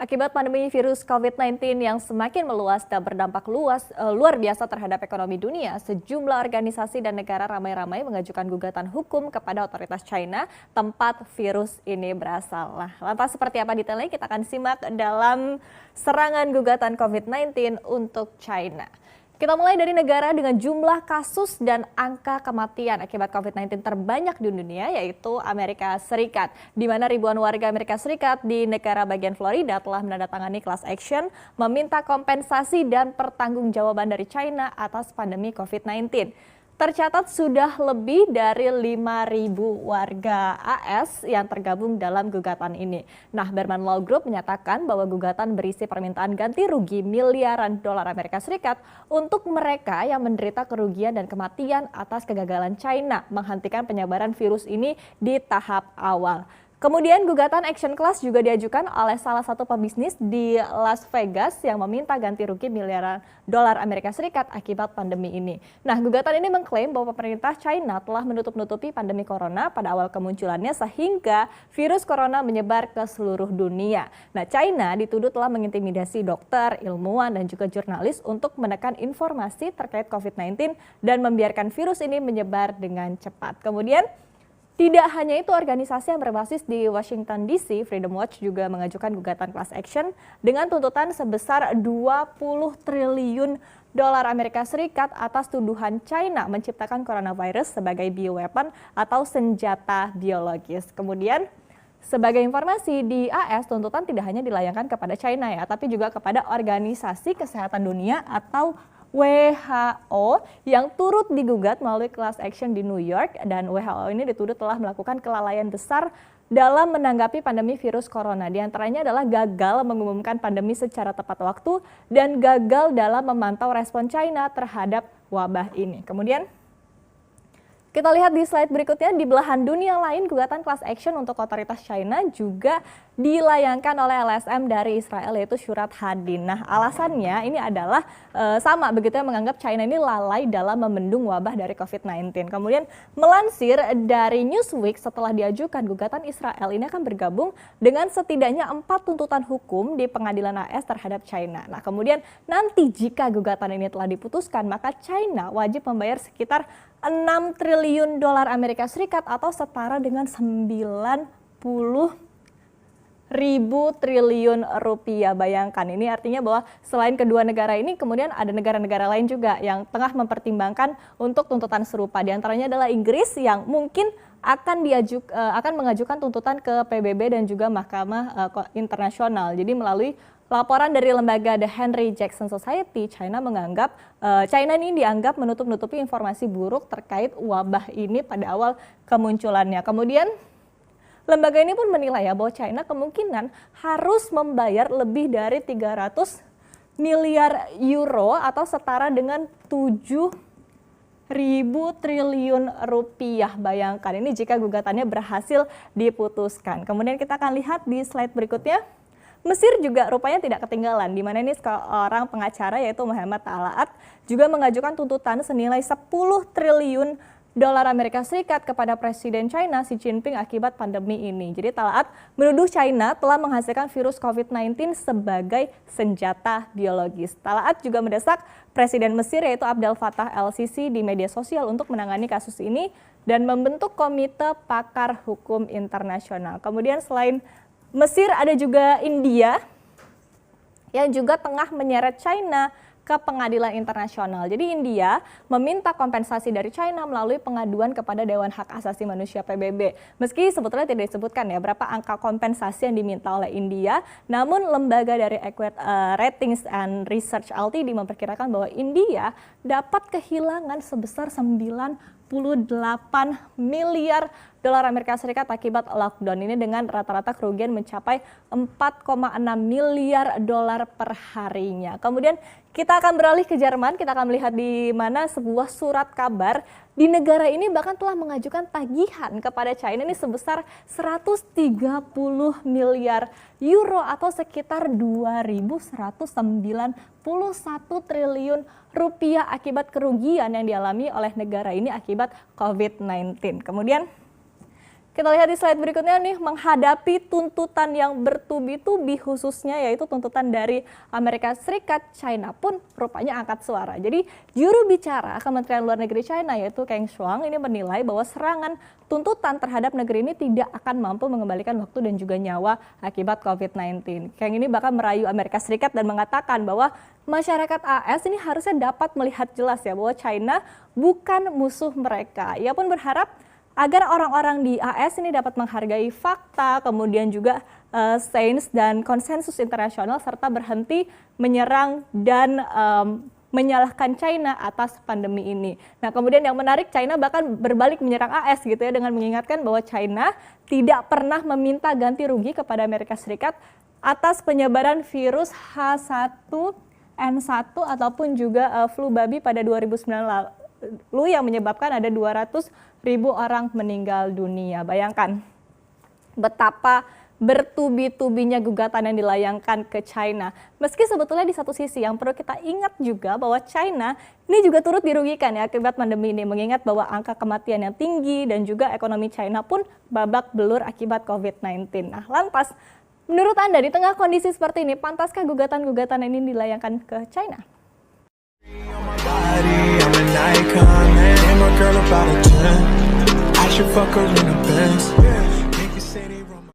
Akibat pandemi virus COVID-19 yang semakin meluas dan berdampak luar biasa terhadap ekonomi dunia, sejumlah organisasi dan negara ramai-ramai mengajukan gugatan hukum kepada otoritas China tempat virus ini berasal. Nah, lantas seperti apa detailnya kita akan simak dalam serangan gugatan COVID-19 untuk China. Kita mulai dari negara dengan jumlah kasus dan angka kematian akibat COVID-19 terbanyak di dunia, yaitu Amerika Serikat, di mana ribuan warga Amerika Serikat di negara bagian Florida telah menandatangani class action meminta kompensasi dan pertanggungjawaban dari China atas pandemi COVID-19. Tercatat sudah lebih dari 5.000 warga AS yang tergabung dalam gugatan ini. Nah, Berman Law Group menyatakan bahwa gugatan berisi permintaan ganti rugi miliaran dolar Amerika Serikat untuk mereka yang menderita kerugian dan kematian atas kegagalan China menghentikan penyebaran virus ini di tahap awal. Kemudian gugatan action class juga diajukan oleh salah satu pebisnis di Las Vegas yang meminta ganti rugi miliaran dolar Amerika Serikat akibat pandemi ini. Nah, gugatan ini mengklaim bahwa pemerintah China telah menutup-nutupi pandemi corona pada awal kemunculannya sehingga virus corona menyebar ke seluruh dunia. Nah, China dituduh telah mengintimidasi dokter, ilmuwan, dan juga jurnalis untuk menekan informasi terkait COVID-19 dan membiarkan virus ini menyebar dengan cepat. Kemudian, tidak hanya itu, organisasi yang berbasis di Washington DC, Freedom Watch juga mengajukan gugatan class action dengan tuntutan sebesar 20 triliun dolar Amerika Serikat atas tuduhan China menciptakan coronavirus sebagai bioweapon atau senjata biologis. Kemudian, sebagai informasi di AS, tuntutan tidak hanya dilayangkan kepada China ya, tapi juga kepada Organisasi Kesehatan Dunia atau WHO yang turut digugat melalui class action di New York, dan WHO ini dituduh telah melakukan kelalaian besar dalam menanggapi pandemi virus corona. Di antaranya adalah gagal mengumumkan pandemi secara tepat waktu dan gagal dalam memantau respon China terhadap wabah ini. Kemudian kita lihat di slide berikutnya, di belahan dunia lain gugatan class action untuk otoritas China juga dilayangkan oleh LSM dari Israel, yaitu Syurat Hadin. Nah, alasannya ini adalah sama begitu, yang menganggap China ini lalai dalam membendung wabah dari COVID-19. Kemudian melansir dari Newsweek, setelah diajukan gugatan Israel ini akan bergabung dengan setidaknya 4 tuntutan hukum di pengadilan AS terhadap China. Nah, kemudian nanti jika gugatan ini telah diputuskan, maka China wajib membayar sekitar 6 triliun dolar Amerika Serikat atau setara dengan 90.000 triliun rupiah. Bayangkan, ini artinya bahwa selain kedua negara ini, kemudian ada negara-negara lain juga yang tengah mempertimbangkan untuk tuntutan serupa. Di antaranya adalah Inggris yang mungkin akan mengajukan tuntutan ke PBB dan juga Mahkamah Internasional. Jadi melalui laporan dari lembaga The Henry Jackson Society, China ini dianggap menutup-nutupi informasi buruk terkait wabah ini pada awal kemunculannya. Kemudian lembaga ini pun menilai bahwa China kemungkinan harus membayar lebih dari 300 miliar euro atau setara dengan 7.000 triliun rupiah. Bayangkan ini jika gugatannya berhasil diputuskan. Kemudian kita akan lihat di slide berikutnya. Mesir juga rupanya tidak ketinggalan, di mana ini seorang pengacara yaitu Muhammad Talaat juga mengajukan tuntutan senilai 10 triliun dolar Amerika Serikat kepada Presiden China Xi Jinping akibat pandemi ini. Jadi Talaat menuduh China telah menghasilkan virus COVID-19 sebagai senjata biologis. Talaat juga mendesak Presiden Mesir yaitu Abdel Fattah el-Sisi di media sosial untuk menangani kasus ini dan membentuk komite pakar hukum internasional. Kemudian selain Mesir, ada juga India yang juga tengah menyeret China ke pengadilan internasional. Jadi India meminta kompensasi dari China melalui pengaduan kepada Dewan Hak Asasi Manusia PBB. Meski sebetulnya tidak disebutkan ya berapa angka kompensasi yang diminta oleh India, namun lembaga dari Equate Ratings and Research Ltd memperkirakan bahwa India dapat kehilangan sebesar 98 miliar dolar Amerika Serikat akibat lockdown ini dengan rata-rata kerugian mencapai 4,6 miliar dolar per harinya. Kemudian kita akan beralih ke Jerman, kita akan melihat di mana sebuah surat kabar di negara ini bahkan telah mengajukan tagihan kepada China ini sebesar 130 miliar euro atau sekitar 2.191 triliun rupiah akibat kerugian yang dialami oleh negara ini akibat COVID-19. Kemudian kita lihat di slide berikutnya nih, menghadapi tuntutan yang bertubi-tubi khususnya yaitu tuntutan dari Amerika Serikat, China pun rupanya angkat suara. Jadi juru bicara Kementerian Luar Negeri China yaitu Geng Shuang ini menilai bahwa serangan tuntutan terhadap negeri ini tidak akan mampu mengembalikan waktu dan juga nyawa akibat COVID-19. Geng ini bahkan merayu Amerika Serikat dan mengatakan bahwa masyarakat AS ini harusnya dapat melihat jelas ya bahwa China bukan musuh mereka. Ia pun berharap agar orang-orang di AS ini dapat menghargai fakta, kemudian juga sains dan konsensus internasional, serta berhenti menyerang dan menyalahkan China atas pandemi ini. Nah, kemudian yang menarik, China bahkan berbalik menyerang AS gitu ya, dengan mengingatkan bahwa China tidak pernah meminta ganti rugi kepada Amerika Serikat atas penyebaran virus H1N1 ataupun juga flu babi pada 2009 lalu yang menyebabkan ada 200.000 orang meninggal dunia. Bayangkan betapa bertubi-tubinya gugatan yang dilayangkan ke China. Meski sebetulnya di satu sisi yang perlu kita ingat juga bahwa China ini juga turut dirugikan ya akibat pandemi ini, mengingat bahwa angka kematian yang tinggi dan juga ekonomi China pun babak belur akibat COVID-19. Nah, lantas menurut Anda di tengah kondisi seperti ini, pantaskah gugatan-gugatan ini dilayangkan ke China? I'm an icon, man. Damn, a girl about a 10. I should fuck her in the Benz.